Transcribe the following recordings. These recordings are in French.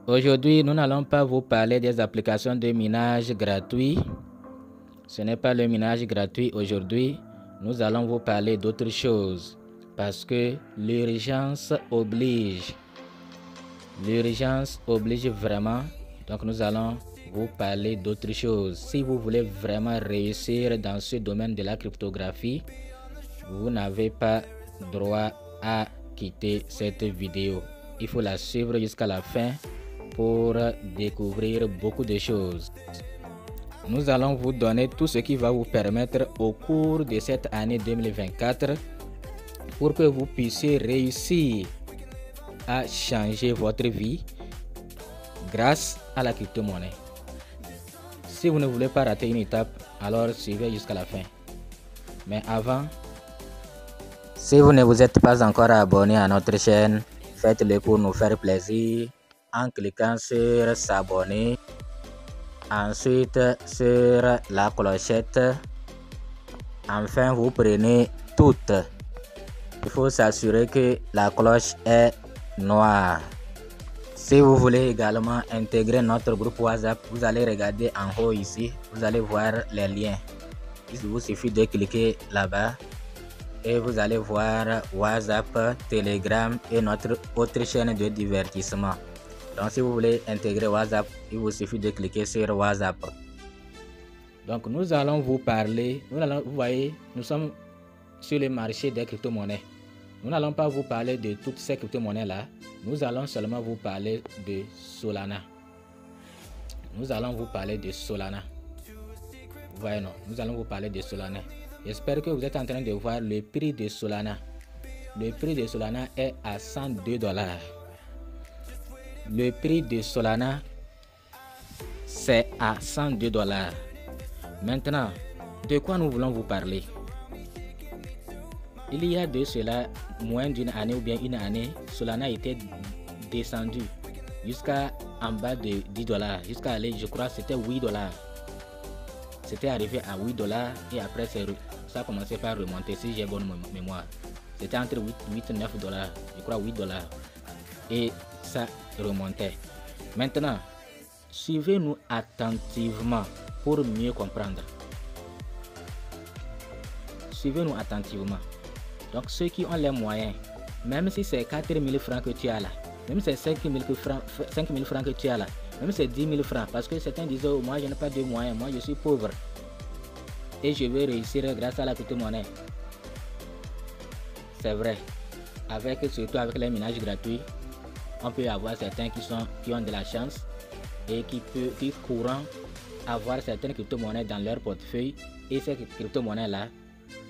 Aujourd'hui, nous n'allons pas vous parler des applications de minage gratuit. Ce n'est pas le minage gratuit aujourd'hui. Nous allons vous parler d'autre chose parce que l'urgence oblige. L'urgence oblige vraiment. Donc nous allons vous parler d'autre chose. Si vous voulez vraiment réussir dans ce domaine de la cryptographie, vous n'avez pas droit à quitter cette vidéo. Il faut la suivre jusqu'à la fin pour découvrir beaucoup de choses. Nous allons vous donner tout ce qui va vous permettre au cours de cette année 2024 pour que vous puissiez réussir à changer votre vie grâce à la crypto-monnaie. Si vous ne voulez pas rater une étape, alors suivez jusqu'à la fin. Mais avant, si vous ne vous êtes pas encore abonné à notre chaîne, faites-le pour nous faire plaisir en cliquant sur s'abonner, ensuite sur la clochette, enfin vous prenez toutes. Il faut s'assurer que la cloche est noire. Si vous voulez également intégrer notre groupe WhatsApp, vous allez regarder en haut ici, vous allez voir les liens. Il vous suffit de cliquer là-bas et vous allez voir WhatsApp, Telegram et notre autre chaîne de divertissement. Donc si vous voulez intégrer WhatsApp, il vous suffit de cliquer sur WhatsApp. Donc nous allons vous parler, vous voyez, nous sommes sur le marché des crypto-monnaies. Nous n'allons pas vous parler de toutes ces crypto-monnaies-là. Nous allons seulement vous parler de Solana. Nous allons vous parler de Solana. Vous voyez, non? Nous allons vous parler de Solana. J'espère que vous êtes en train de voir le prix de Solana. Le prix de Solana est à 102 $. Le prix de Solana, c'est à 102 $. Maintenant, de quoi nous voulons vous parler? Il y a de cela moins d'une année ou bien une année, Solana était descendu jusqu'à en bas de 10 $, jusqu'à aller, je crois, c'était 8 $. C'était arrivé à 8 $ et après ça a commencé par remonter, si j'ai bonne mémoire. C'était entre 8 et 9 $, je crois 8 $. Et ça remontait. Maintenant, suivez-nous attentivement pour mieux comprendre. Suivez-nous attentivement. Donc ceux qui ont les moyens, même si c'est 4 000 francs que tu as là, même si c'est 5 000 francs que tu as là, même si c'est 10 000 francs, parce que certains disent oh, moi je n'ai pas de moyens, moi je suis pauvre et je vais réussir grâce à la crypto-monnaie. C'est vrai, surtout avec les minages gratuits, on peut avoir certains qui ont de la chance et qui courant avoir certaines crypto-monnaies dans leur portefeuille, et ces crypto-monnaies là,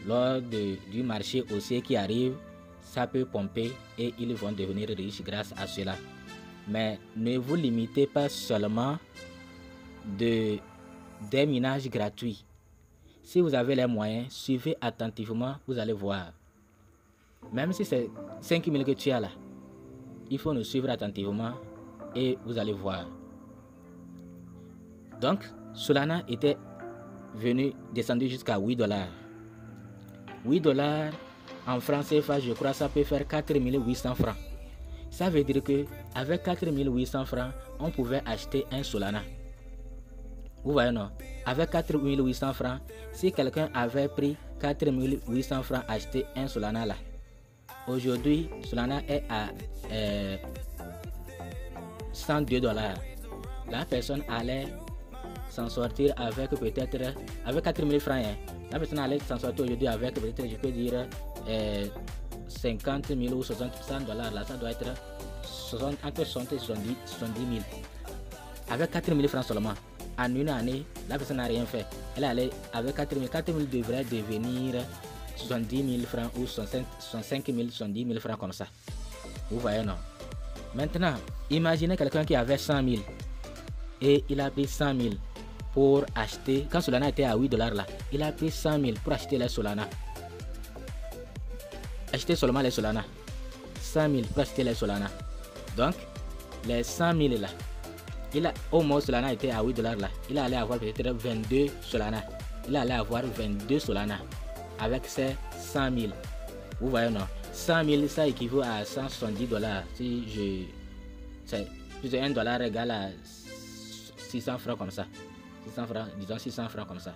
lors du marché haussier qui arrive, ça peut pomper et ils vont devenir riches grâce à cela. Mais ne vous limitez pas seulement des minages gratuits. Si vous avez les moyens, suivez attentivement, vous allez voir. Même si c'est 5 000 que tu as là, il faut nous suivre attentivement et vous allez voir. Donc, Solana était descendu jusqu'à 8 $. 8 $ en francs CFA, je crois, ça peut faire 4 800 francs. Ça veut dire que avec 4 800 francs, on pouvait acheter un Solana. Vous voyez, non? Avec 4 800 francs, si quelqu'un avait pris 4 800 francs acheter un Solana là, aujourd'hui, Solana est à 102 $. La personne allait s'en sortir avec peut-être, avec 4 000 francs. La personne allait s'en sortir aujourd'hui avec peut-être, je peux dire, 50 000 ou 60 $. Là, ça doit être entre 60 et 70 000. Avec 4 000 francs seulement. En une année, la personne n'a rien fait. Elle allait, avec 4 000 devrait devenir 70 000 francs ou 65 000, 70 000 francs comme ça. Vous voyez, non? Maintenant, imaginez quelqu'un qui avait 100 000 et il a pris 100 000 pour acheter, quand Solana était à 8 $ là, il a pris 100 000 pour acheter les Solana. Acheter seulement les Solana. 100 000 pour acheter les Solana. Donc, les 100 000 là, au moins Solana était à 8 $ là, il allait avoir peut-être 22 Solana. Il allait avoir 22 Solana avec ses 100 000. Vous voyez, non? 100 000, ça équivaut à 170 $. Si Plutôt 1 dollar égale à 600 francs comme ça. 600 francs, disons 600 francs comme ça.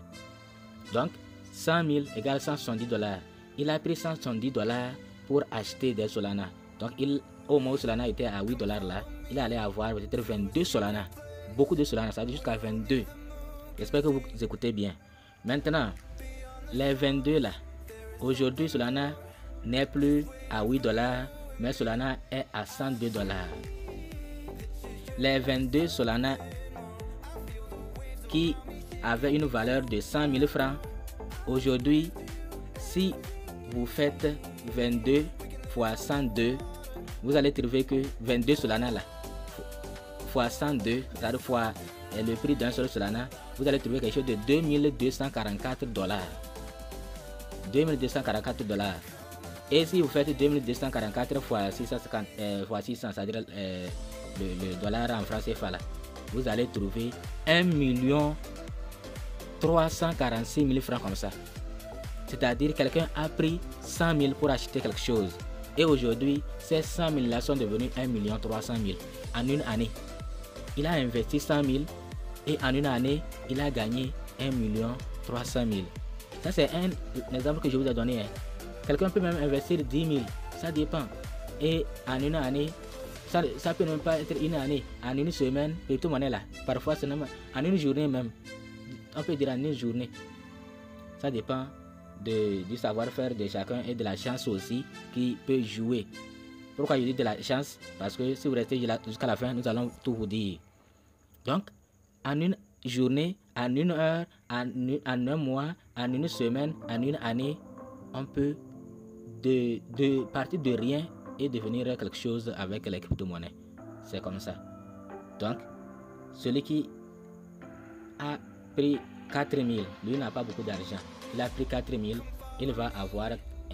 Donc, 100 000 égale 170 dollars. Il a pris 170 dollars pour acheter des Solana. Donc, au moment où Solana était à 8 dollars là, il allait avoir peut-être 22 Solana. Beaucoup de Solana, ça veut dire jusqu'à 22. J'espère que vous écoutez bien. Maintenant, les 22 là, aujourd'hui Solana n'est plus à 8 dollars, mais Solana est à 102 dollars. Les 22 Solana qui avaient une valeur de 100 000 francs, aujourd'hui, si vous faites 22 fois 102, vous allez trouver que 22 Solana là, fois 102, c'est-à-dire fois le prix d'un seul Solana, vous allez trouver quelque chose de 2244 dollars. 2244 dollars. Et si vous faites 2244 fois 650, fois 600, c'est-à-dire le dollar en francs CFA là, vous allez trouver 1 346 000 francs comme ça. C'est-à-dire quelqu'un a pris 100 000 pour acheter quelque chose. Et aujourd'hui, ces 100 000 là sont devenus 1 300 000 en une année. Il a investi 100 000 et en une année, il a gagné 1 300 000. Ça, c'est un exemple que je vous ai donné. Hein. Quelqu'un peut même investir 10 000. Ça dépend. Et en une année, ça peut même pas être une année. En une semaine, et tout le monde est là. Parfois, c'est même en une journée même. On peut dire en une journée. Ça dépend du savoir-faire de chacun et de la chance aussi qui peut jouer. Pourquoi je dis de la chance? Parce que si vous restez jusqu'à la fin, nous allons tout vous dire. Donc, en une journée, en une heure, en un mois, en une semaine, en une année, on peut de partir de rien et devenir quelque chose avec les crypto-monnaies. C'est comme ça. Donc, celui qui a pris 4 000, lui n'a pas beaucoup d'argent. Il a pris 4 000, il va avoir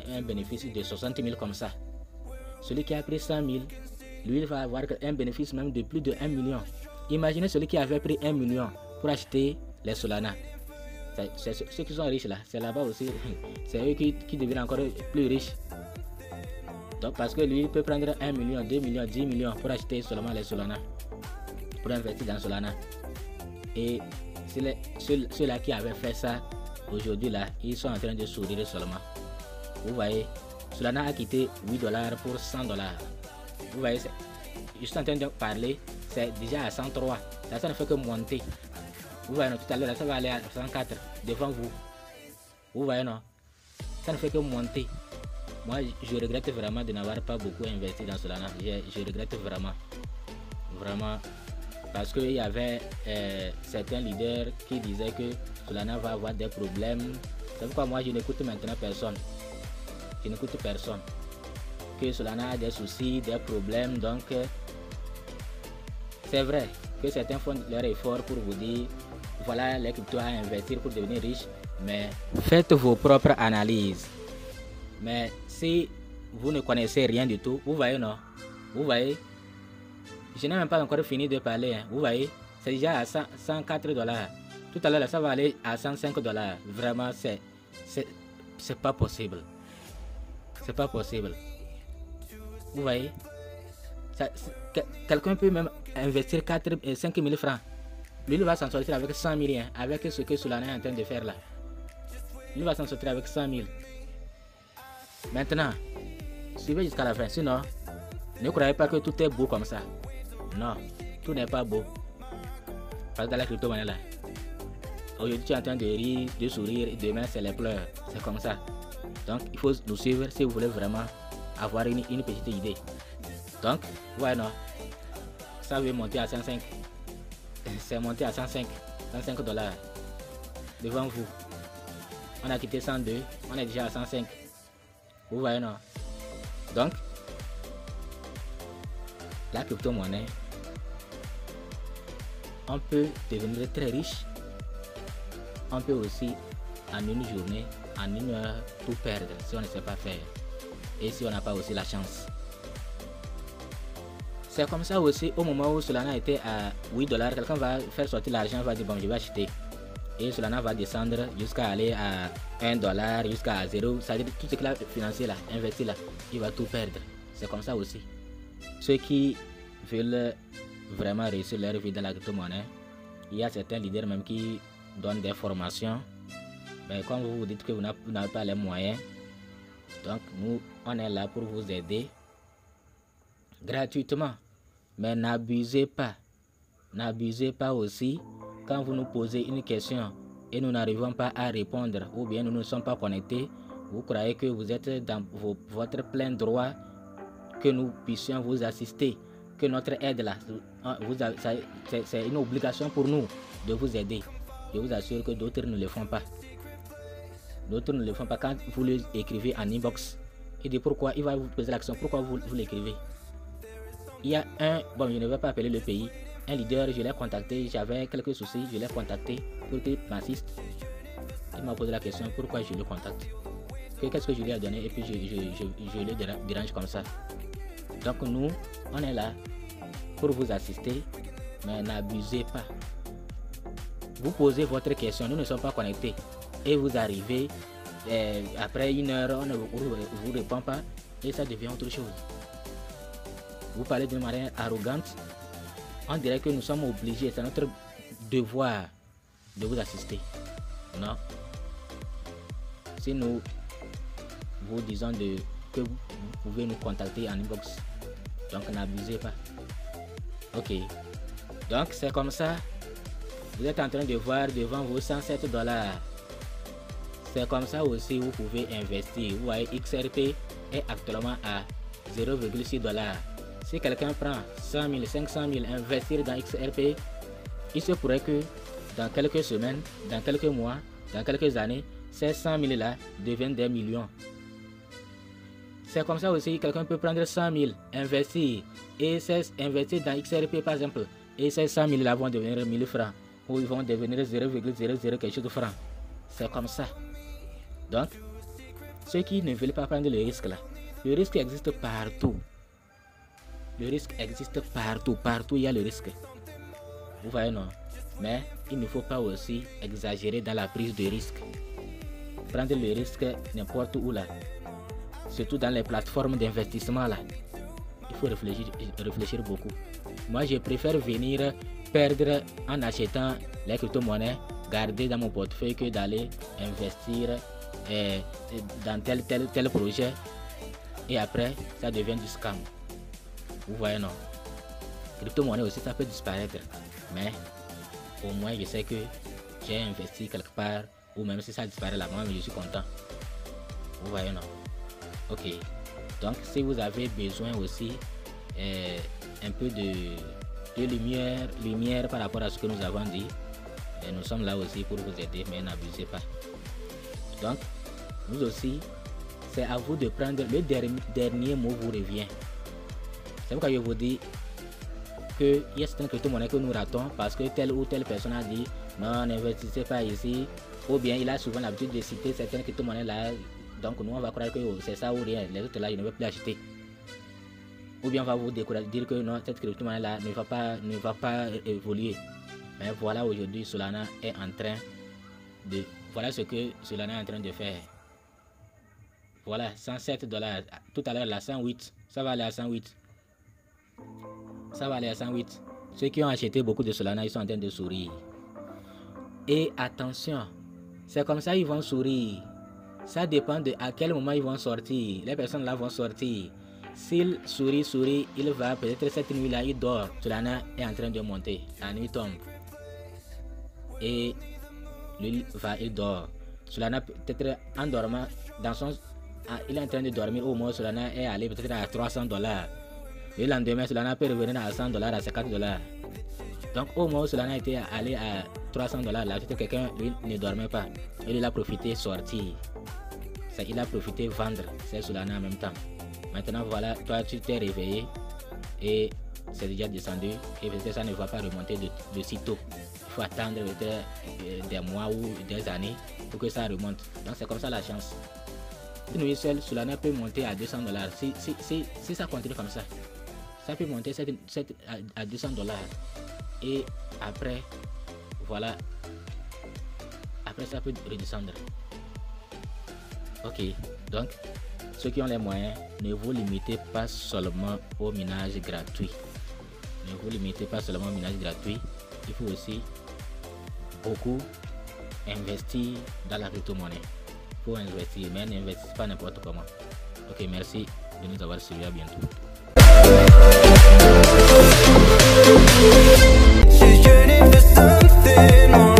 un bénéfice de 60 000 comme ça. Celui qui a pris 100 000, lui il va avoir un bénéfice même de plus de 1 million. Imaginez celui qui avait pris 1 million pour acheter les Solana. C'est ceux qui sont riches là, c'est là-bas aussi, c'est eux qui deviennent encore plus riches. Donc parce que lui il peut prendre 1 million, 2 millions, 10 millions pour acheter seulement les Solana, pour investir dans Solana. Et ceux-là qui avaient fait ça, aujourd'hui là, ils sont en train de sourire seulement. Vous voyez, Solana a quitté 8 dollars pour 100 dollars. Vous voyez, je suis en train de parler, c'est déjà à 103. Ça ne fait que monter. Vous voyez, non, tout à l'heure, ça va aller à 104 devant vous. Vous voyez, non? Ça ne fait que monter. Moi, je regrette vraiment de n'avoir pas beaucoup investi dans Solana. Je regrette vraiment. Vraiment. Parce qu'il y avait certains leaders qui disaient que Solana va avoir des problèmes. C'est pourquoi moi, je n'écoute maintenant personne. Je n'écoute personne. Que Solana a des soucis, des problèmes. Donc, c'est vrai que certains font leur effort pour vous dire voilà les cryptos à investir pour devenir riche, mais faites vos propres analyses. Mais si vous ne connaissez rien du tout, vous voyez, non? Vous voyez, je n'ai même pas encore fini de parler. Hein. Vous voyez, c'est déjà à 104 dollars. Tout à l'heure, ça va aller à 105 dollars. Vraiment, c'est pas possible. C'est pas possible. Vous voyez, quelqu'un peut même investir 5 000 francs. Lui, il va s'en sortir avec 100 000, hein, avec ce que Solana est en train de faire là. Lui va s'en sortir avec 100 000. Maintenant, suivez jusqu'à la fin. Sinon, ne croyez pas que tout est beau comme ça. Non, tout n'est pas beau. Parce que dans la crypto-monnaie là, aujourd'hui tu es en train de rire, de sourire, et demain c'est les pleurs. C'est comme ça. Donc, il faut nous suivre si vous voulez vraiment avoir une petite idée. Donc, ouais, non, ça veut monter à 105. C'est monté à 105 dollars devant vous. On a quitté 102, on est déjà à 105. Vous voyez, non? Donc, la crypto-monnaie, on peut devenir très riche. On peut aussi, en une journée, en une heure, tout perdre si on ne sait pas faire. Et si on n'a pas aussi la chance. C'est comme ça aussi, au moment où Solana était à 8 dollars, quelqu'un va faire sortir l'argent, va dire bon, je vais acheter. Et Solana va descendre jusqu'à aller à 1 dollar, jusqu'à 0. C'est-à-dire tout ce qu'il a financé là, investi là, il va tout perdre. C'est comme ça aussi. Ceux qui veulent vraiment réussir leur vie dans la crypto-monnaie. Il y a certains leaders même qui donnent des formations. Mais comme vous vous dites que vous n'avez pas les moyens, donc nous, on est là pour vous aider gratuitement. Mais n'abusez pas. N'abusez pas aussi quand vous nous posez une question et nous n'arrivons pas à répondre ou bien nous ne sommes pas connectés. Vous croyez que vous êtes dans votre plein droit que nous puissions vous assister, que notre aide là, c'est une obligation pour nous de vous aider. Je vous assure que d'autres ne le font pas. D'autres ne le font pas. Quand vous le écrivez en inbox, il dit pourquoi, il va vous poser l'action, pourquoi vous l'écrivez. Il y a bon, je ne vais pas appeler le pays, un leader, je l'ai contacté, j'avais quelques soucis, je l'ai contacté pour qu'il m'assiste. Il m'a posé la question pourquoi je le contacte. Qu'est-ce que je lui ai donné et puis je le dérange comme ça. Donc nous, on est là pour vous assister, mais n'abusez pas. Vous posez votre question, nous ne sommes pas connectés et vous arrivez, après une heure, on ne vous répond pas et ça devient autre chose. Vous parlez d'une manière arrogante, on dirait que nous sommes obligés, c'est notre devoir de vous assister. Non. Si nous vous disons que vous pouvez nous contacter en inbox, donc n'abusez pas. Ok, donc c'est comme ça. Vous êtes en train de voir devant vous 107 $. C'est comme ça aussi vous pouvez investir. Vous voyez, XRP est actuellement à 0,6 $. Si quelqu'un prend 100 000, 500 000, investir dans XRP, il se pourrait que dans quelques semaines, dans quelques mois, dans quelques années, ces 100 000 là deviennent des millions. C'est comme ça aussi, quelqu'un peut prendre 100 000, investir, et investir dans XRP par exemple, et ces 100 000 là vont devenir 1000 francs, ou ils vont devenir 0,00 quelque chose de francs. C'est comme ça. Donc, ceux qui ne veulent pas prendre le risque là, le risque existe partout. Le risque existe partout, partout il y a le risque. Vous voyez non? Mais il ne faut pas aussi exagérer dans la prise de risque. Prendre le risque n'importe où là. Surtout dans les plateformes d'investissement là. Il faut réfléchir beaucoup. Moi je préfère venir perdre en achetant les crypto-monnaies, garder dans mon portefeuille que d'aller investir dans tel projet et après ça devient du scam. Vous voyez non? Crypto-monnaie aussi ça peut disparaître, mais au moins je sais que j'ai investi quelque part, ou même si ça disparaît là, moi je suis content. Vous voyez non? Ok, donc si vous avez besoin aussi un peu de lumière par rapport à ce que nous avons dit, nous sommes là aussi pour vous aider, mais n'abusez pas. Donc nous aussi, c'est à vous de prendre le dernier mot vous revient. C'est pourquoi je vous dis qu'il y a certaines crypto-monnaies que nous ratons parce que telle ou telle personne a dit non, n'investissez pas ici, ou bien il a souvent l'habitude de citer certaines crypto-monnaies là, donc nous on va croire que c'est ça ou rien, les autres là je ne vais plus acheter. Ou bien on va vous décourager, dire que non, cette crypto-monnaie là ne va pas évoluer. Mais voilà, aujourd'hui Solana est en train de, voilà ce que Solana est en train de faire. Voilà, 107 $. Tout à l'heure là, 108, ça va aller à 108. Ça va aller à 108. Ceux qui ont acheté beaucoup de Solana, ils sont en train de sourire. Et attention, c'est comme ça ils vont sourire. Ça dépend de à quel moment ils vont sortir. Les personnes là vont sortir. S'il sourit, il va peut-être cette nuit là, il dort. Solana est en train de monter. La nuit tombe. Et lui il dort. Solana peut-être en dormant, il est en train de dormir. Au moins Solana est allé peut-être à 300 $. Le lendemain, Solana peut revenir à 100 $, à 50 $. Donc au moins Solana était allé à 300 $. Là, quelqu'un ne dormait pas. Il a profité sortir. Il a profité vendre ces Solana en même temps. Maintenant voilà, toi tu t'es réveillé et c'est déjà descendu et peut-être ça ne va pas remonter de sitôt. Il faut attendre des mois ou des années pour que ça remonte. Donc c'est comme ça la chance. Une nuit seule, Solana peut monter à 200 $. Si ça continue comme ça, ça peut monter à 200 $. Et après, voilà, après ça peut redescendre. Ok, donc ceux qui ont les moyens, ne vous limitez pas seulement au minage gratuit. Ne vous limitez pas seulement au minage gratuit, il faut aussi beaucoup investir dans la crypto-monnaie. Il faut investir, mais n'investissez pas n'importe comment. Ok, merci de nous avoir suivis, à bientôt. She's yearning for something more.